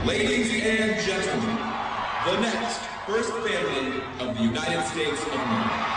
Ladies and gentlemen, the next First Family of the United States of America.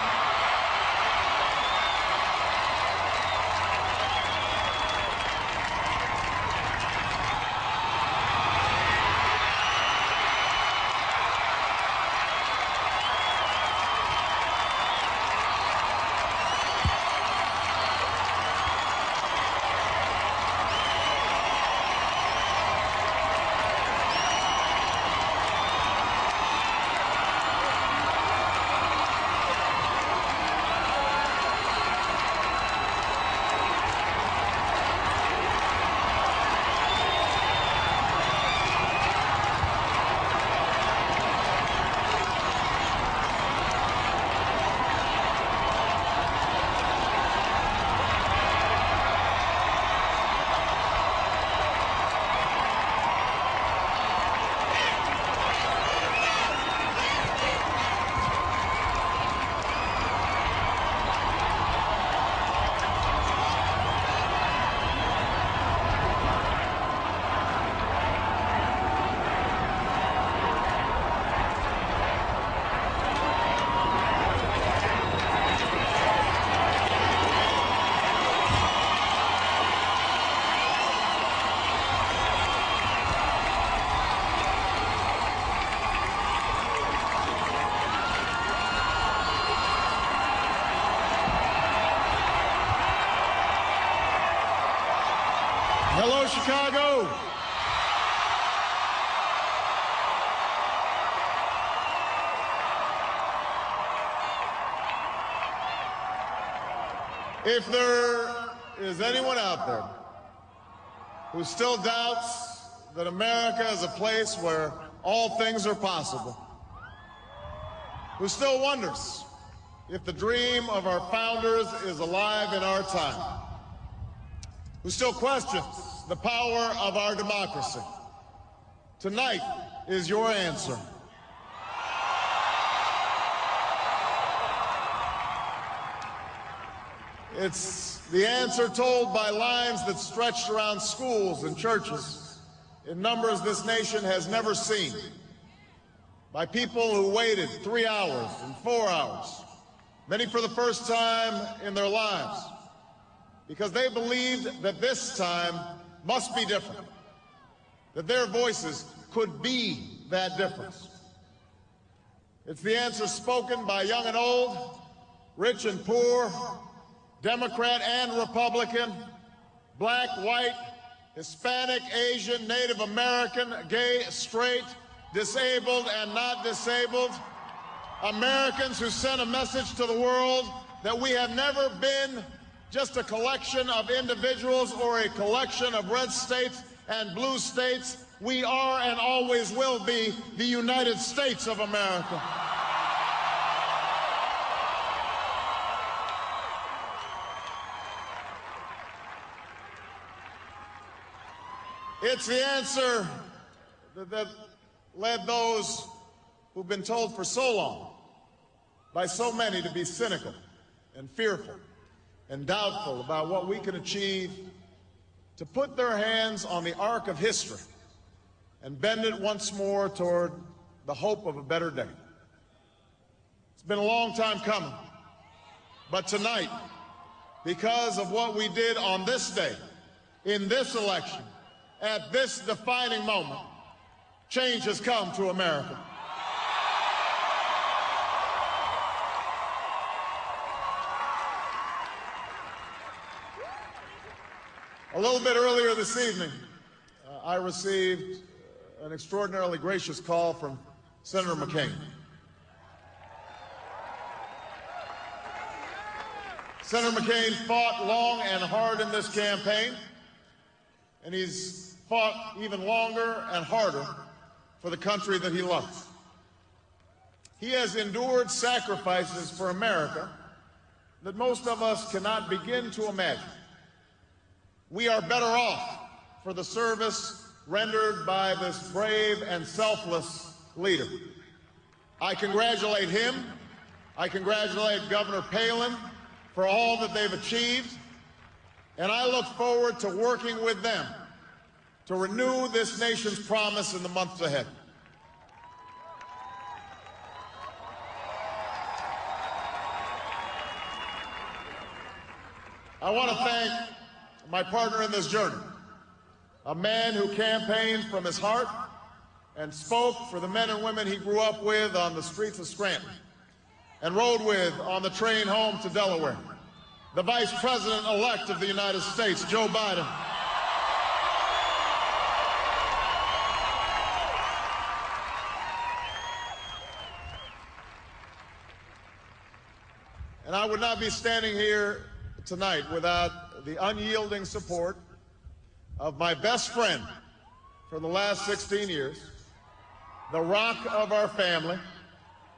Hello, Chicago. If there is anyone out there who still doubts that America is a place where all things are possible, who still wonders if the dream of our founders is alive in our time, who still questions the power of our democracy, tonight is your answer. It's the answer told by lines that stretched around schools and churches in numbers this nation has never seen, by people who waited 3 hours and 4 hours, many for the first time in their lives, because they believed that this time must be different, that their voices could be that difference. It's the answer spoken by young and old, rich and poor, Democrat and Republican, black, white, Hispanic, Asian, Native American, gay, straight, disabled and not disabled, Americans who sent a message to the world that we have never been just a collection of individuals or a collection of red states and blue states. We are and always will be the United States of America. It's the answer that led those who've been told for so long by so many to be cynical and fearful and doubtful about what we can achieve, to put their hands on the arc of history and bend it once more toward the hope of a better day. It's been a long time coming, but tonight, because of what we did on this day, in this election, at this defining moment, change has come to America. A little bit earlier this evening, I received an extraordinarily gracious call from Senator McCain. Senator McCain fought long and hard in this campaign, and he's fought even longer and harder for the country that he loves. He has endured sacrifices for America that most of us cannot begin to imagine. We are better off for the service rendered by this brave and selfless leader. I congratulate him. I congratulate Governor Palin for all that they've achieved, and I look forward to working with them to renew this nation's promise in the months ahead. I want to thank my partner in this journey, a man who campaigned from his heart and spoke for the men and women he grew up with on the streets of Scranton and rode with on the train home to Delaware, the Vice President-elect of the United States, Joe Biden. And I would not be standing here tonight without the unyielding support of my best friend for the last 16 years, the rock of our family,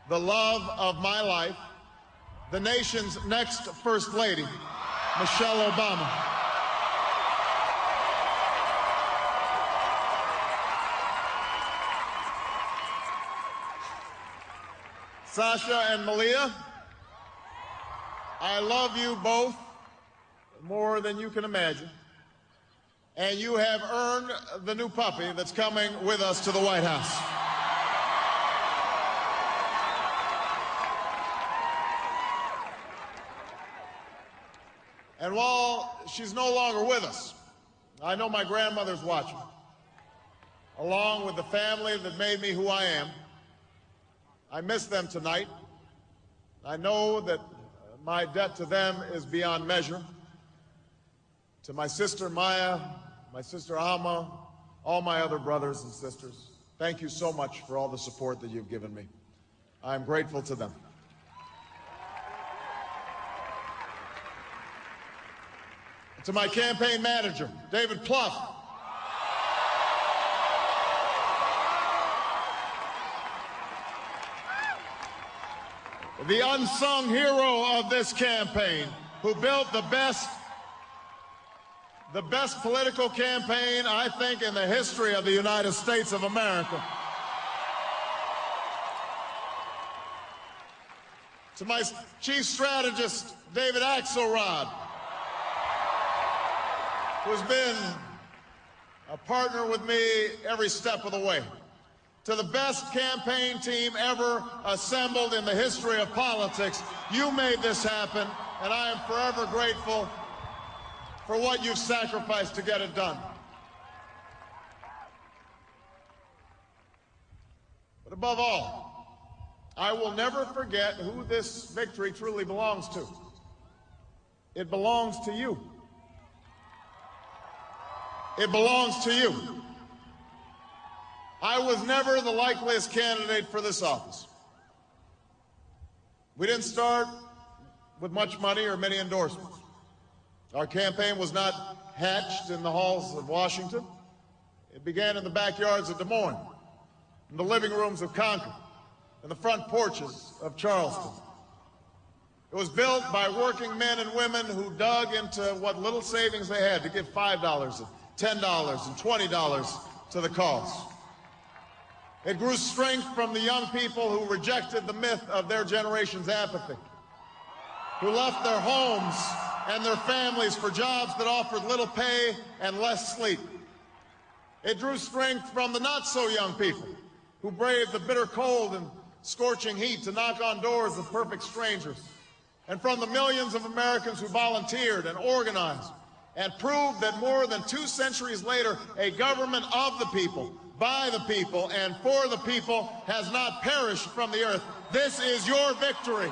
the love of my life, the nation's next First Lady, Michelle Obama. Sasha and Malia, I love you both more than you can imagine, and you have earned the new puppy that's coming with us to the White House. And while she's no longer with us, I know my grandmother's watching, along with the family that made me who I am. I miss them tonight. I know that my debt to them is beyond measure. To my sister Maya, my sister Alma, all my other brothers and sisters, thank you so much for all the support that you've given me. I'm grateful to them. To my campaign manager, David Plouffe, the unsung hero of this campaign, who built the best political campaign, I think, in the history of the United States of America. To my chief strategist, David Axelrod, who's been a partner with me every step of the way. To the best campaign team ever assembled in the history of politics, you made this happen, and I am forever grateful for what you've sacrificed to get it done. But above all, I will never forget who this victory truly belongs to. It belongs to you. It belongs to you. I was never the likeliest candidate for this office. We didn't start with much money or many endorsements. Our campaign was not hatched in the halls of Washington. It began in the backyards of Des Moines, in the living rooms of Concord, in the front porches of Charleston. It was built by working men and women who dug into what little savings they had to give $5 and $10 and $20 to the cause. It grew strength from the young people who rejected the myth of their generation's apathy, who left their homes and their families for jobs that offered little pay and less sleep. It drew strength from the not-so-young people who braved the bitter cold and scorching heat to knock on doors of perfect strangers, and from the millions of Americans who volunteered and organized and proved that more than 2 centuries later, a government of the people, by the people, and for the people has not perished from the earth. This is your victory.